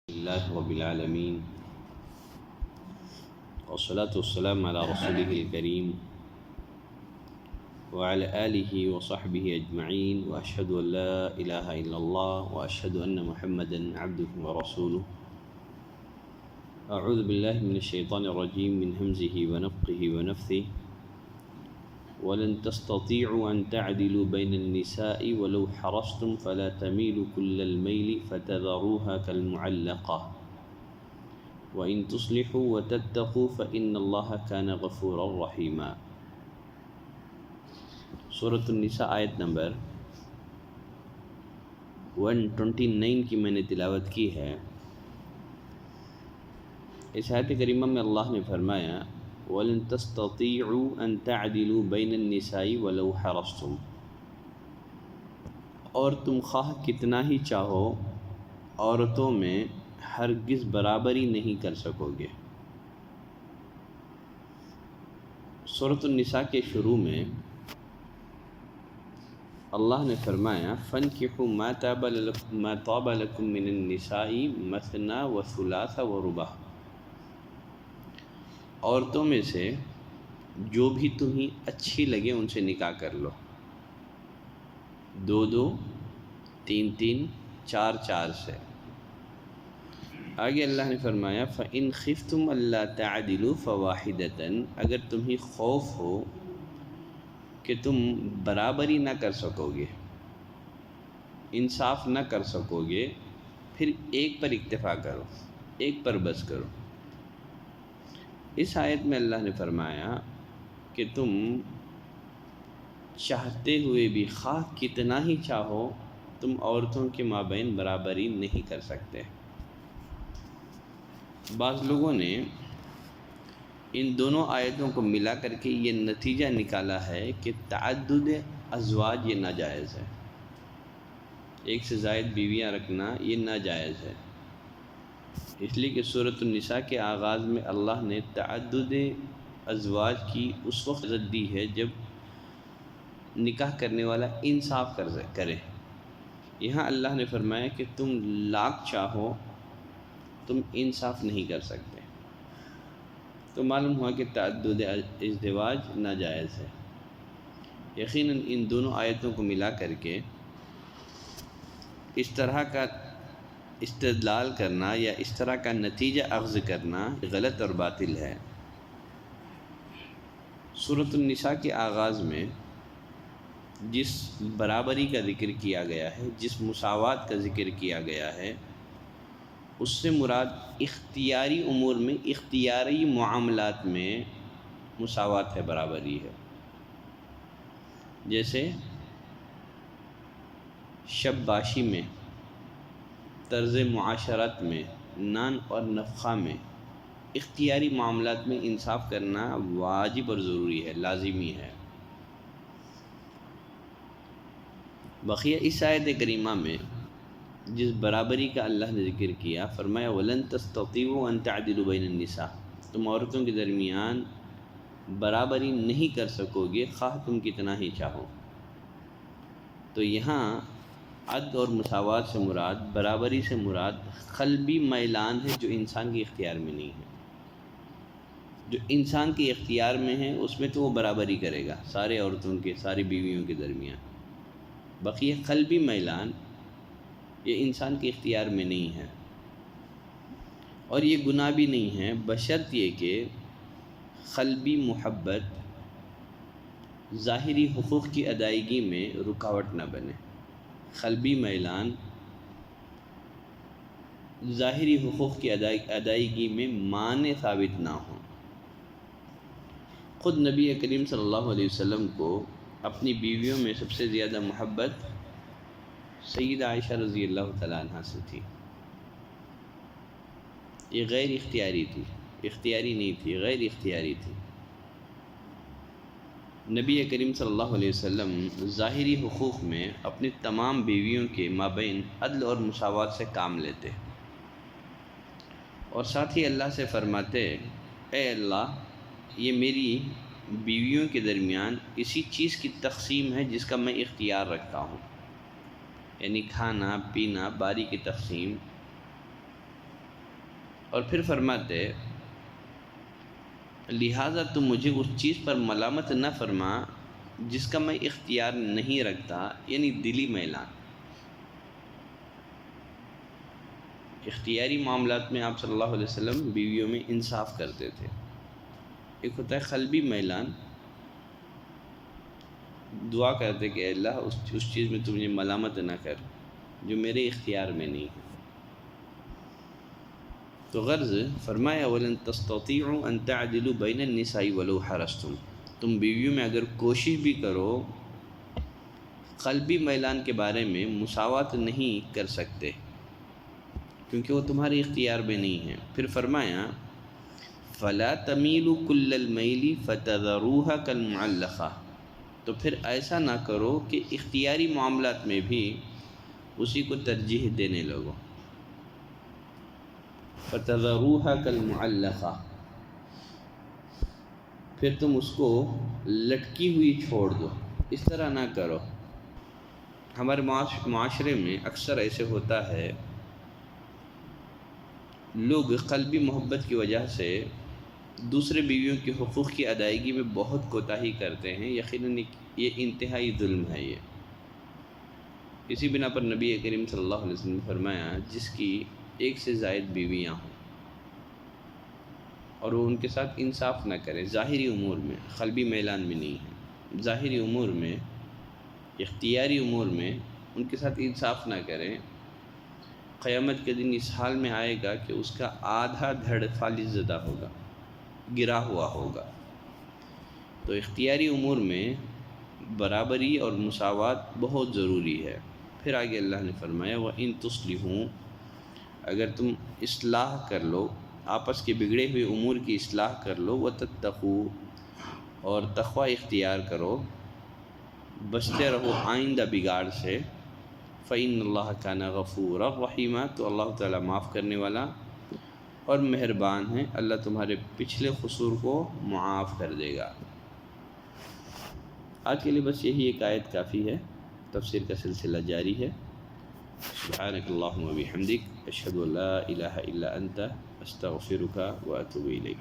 اللہ رب العالمین والصلاة والسلام علی رسولہ الکریم وعلی آلہ وصحبہ اجمعین واشہد ان لا الہ الا اللہ واشہد ان محمدا عبدہ ورسولہ اعوذ باللہ من الشیطان الرجیم من ہمزہ ونفخہ ونفثہ وَلَن تَسْتَطِيعُوا أَن تَعْدِلُوا بَيْنَ النِّسَاءِ وَلَوْ حَرَصْتُمْ فَلَا تَمِيلُوا كُلَّ الْمَيْلِ فَتَذَرُوهَا كَالْمُعَلَّقَةِ وَإِن تُصْلِحُوا وَتَتَّقُوا فَإِنَّ اللَّهَ كَانَ غَفُورًا رَحِيمًا۔ سورۃ النساء آیت نمبر 129 کی میں نے تلاوت کی ہے۔ اس آیت کریمہ میں اللہ نے فرمایا وَلَن تَسْتَطِيعُوا أَن تَعْدِلُوا بَيْنَ النِّسَاءِ وَلَوْ حَرَصْتُمْ، اور تم خواہ کتنا ہی چاہو عورتوں میں ہرگز برابری نہیں کر سکو گے۔ سورۃ النساء کے شروع میں اللہ نے فرمایا فَانْكِحُوا مَا طَابَ لَكُم مِّنَ النِّسَاءِ مَثْنَىٰ وَثُلَاثَ وَرُبَاعَ، عورتوں میں سے جو بھی تمہیں اچھی لگے ان سے نکاح کر لو، 2 3 4 سے۔ آگے اللہ نے فرمایا فَإِنْ خِفْتُمْ أَلَّا تَعْدِلُوا فَوَاحِدَةً، اگر تمہیں خوف ہو کہ تم برابری نہ کر سکو گے، انصاف نہ کر سکو گے، پھر ایک پر اکتفا کرو، ایک پر بس کرو۔ اس آیت میں اللہ نے فرمایا کہ تم چاہتے ہوئے بھی خواہ کتنا ہی چاہو تم عورتوں کے مابین برابری نہیں کر سکتے۔ بعض لوگوں نے ان دونوں آیتوں کو ملا کر کے یہ نتیجہ نکالا ہے کہ تعدد ازواج یہ ناجائز ہے، ایک سے زائد بیویاں رکھنا یہ ناجائز ہے، اس لیے کہ سورۃ النساء کے آغاز میں اللہ نے تعدد ازواج کی اس وقت اجازت دی ہے جب نکاح کرنے والا انصاف کرے۔ یہاں اللہ نے فرمایا کہ تم لاکھ چاہو تم انصاف نہیں کر سکتے، تو معلوم ہوا کہ تعدد ازدواج ناجائز ہے۔ یقیناً ان دونوں آیتوں کو ملا کر کے اس طرح کا استدلال کرنا یا اس طرح کا نتیجہ اخذ کرنا غلط اور باطل ہے۔ سورۃ النساء کے آغاز میں جس برابری کا ذکر کیا گیا ہے، جس مساوات کا ذکر کیا گیا ہے، اس سے مراد اختیاری امور میں، اختیاری معاملات میں مساوات ہے، برابری ہے۔ جیسے شب باشی میں، طرز معاشرت میں، نان اور نفقہ میں، اختیاری معاملات میں انصاف کرنا واجب اور ضروری ہے، لازمی ہے۔ بقیہ اس آیت کریمہ میں جس برابری کا اللہ نے ذکر کیا، فرمایا وَلَن تَسْتَطِيعُوا أَن تَعْدِلُوا بَيْنَ النِّسَاءِ، تم عورتوں کے درمیان برابری نہیں کر سکو گے خواہ تم کتنا ہی چاہو۔ تو یہاں عدل اور مساوات سے مراد، برابری سے مراد قلبی میلان ہے جو انسان کے اختیار میں نہیں ہے۔ جو انسان کے اختیار میں ہے اس میں تو وہ برابری کرے گا سارے عورتوں کے، ساری بیویوں کے درمیان۔ بقیہ قلبی میلان یہ انسان کے اختیار میں نہیں ہے، اور یہ گناہ بھی نہیں ہے بشرط یہ کہ قلبی محبت ظاہری حقوق کی ادائیگی میں رکاوٹ نہ بنے، قلبی میلان ظاہری حقوق کی ادائیگی میں مانع ثابت نہ ہوں۔ خود نبی کریم صلی اللہ علیہ وسلم کو اپنی بیویوں میں سب سے زیادہ محبت سیدہ عائشہ رضی اللہ تعالیٰ عنہ سے تھی۔ یہ غیر اختیاری تھی، اختیاری نہیں تھی، غیر اختیاری تھی۔ نبی کریم صلی اللہ علیہ وسلم ظاہری حقوق میں اپنی تمام بیویوں کے مابین عدل اور مساوات سے کام لیتے، اور ساتھ ہی اللہ سے فرماتے اے اللہ، یہ میری بیویوں کے درمیان اسی چیز کی تقسیم ہے جس کا میں اختیار رکھتا ہوں، یعنی کھانا پینا، باری کی تقسیم، اور پھر فرماتے لہٰذا تم مجھے اس چیز پر ملامت نہ فرما جس کا میں اختیار نہیں رکھتا، یعنی دلی میلان۔ اختیاری معاملات میں آپ صلی اللہ علیہ وسلم بیویوں میں انصاف کرتے تھے۔ ایک ہوتا ہے قلبی میلان، دعا کرتے کہ اللہ اس چیز میں تم مجھے ملامت نہ کر جو میرے اختیار میں نہیں ہے۔ تو غرض فرمایا وَلَن تَسْتَطِيعُوا أَن تَعْدِلُوا بَيْنَ النِّسَاءِ وَلَوْ حَرَصْتُمْ، تم بیویوں میں اگر کوشش بھی کرو قلبی میلان کے بارے میں مساوات نہیں کر سکتے، کیونکہ وہ تمہارے اختیار میں نہیں ہے۔ پھر فرمایا فَلَا تَمِيلُوا كُلَّ الْمَيْلِ فَتَذَرُوهَا كَالْمُعَلَّقَةِ، تو پھر ایسا نہ کرو کہ اختیاری معاملات میں بھی اسی کو ترجیح دینے لگو۔ فَتَذَرُوهَا كَالْمُعَلَّقَةِ، پھر تم اس کو لٹکی ہوئی چھوڑ دو، اس طرح نہ کرو۔ ہمارے معاشرے میں اکثر ایسے ہوتا ہے، لوگ قلبی محبت کی وجہ سے دوسرے بیویوں کے حقوق کی ادائیگی میں بہت کوتاہی کرتے ہیں۔ یقیناً یہ انتہائی ظلم ہے۔ اسی بنا پر نبی کریم صلی اللہ علیہ وسلم نے فرمایا جس کی ایک سے زائد بیویاں ہوں اور وہ ان کے ساتھ انصاف نہ کرے، ظاہری امور میں، قلبی میلان میں نہیں ہے، ظاہری امور میں، اختیاری امور میں ان کے ساتھ انصاف نہ کرے، قیامت کے دن اس حال میں آئے گا کہ اس کا آدھا دھڑ فالج زدہ ہوگا، گرا ہوا ہوگا۔ تو اختیاری امور میں برابری اور مساوات بہت ضروری ہے۔ پھر آگے اللہ نے فرمایا وَإِن تُصْلِحُوا، اگر تم اصلاح کر لو، آپس کے بگڑے ہوئے امور کی اصلاح کر لو، وَتَتَّقُوا، اور تقوی اختیار کرو، بچتے رہو آئندہ بگاڑ سے، فَإِنَّ اللَّهَ كَانَ غَفُورًا رَحِيمًا، تو اللہ تعالیٰ معاف کرنے والا اور مہربان ہے، اللہ تمہارے پچھلے قصور کو معاف کر دے گا۔ آج کے لیے بس یہی ایک آیت کافی ہے، تفسیر کا سلسلہ جاری ہے۔ سبحانک اللہم و بحمدک، اشہد ان لا الہ الا انت، استغفرک و اتوب الیک۔